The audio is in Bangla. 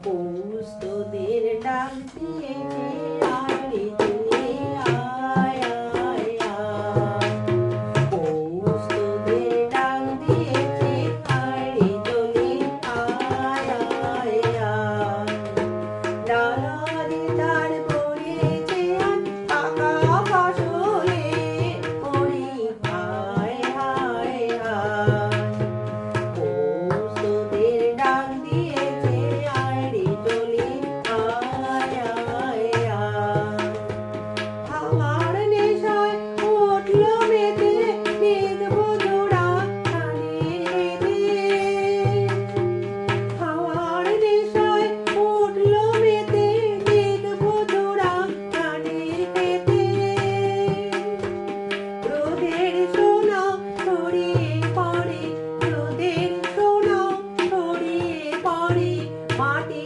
পৌষ তোদের ডাক দিয়েছে আয় রে চলে আয় আয় আয়। পৌষ তোদের ডাক দিয়েছে আয় রে চলে আয় আয় আয়। ডালারে দাঁড় করেছে আজ পাকা ফসলে ওরে হায় হায় হায়। পৌষ তোদের ডাক দিয়েছে আয় রে চলে আয় আয় আয়। হাওয়ার নেশায় উঠল মেতে দেখব জোড়া কানে হাওয়ার নেশায় উঠল মেতে দেখব জোড়া কানে রোদের সোনা ছড়িয়ে পড়ে রোদের সোনা ছড়িয়ে পড়ে মাটি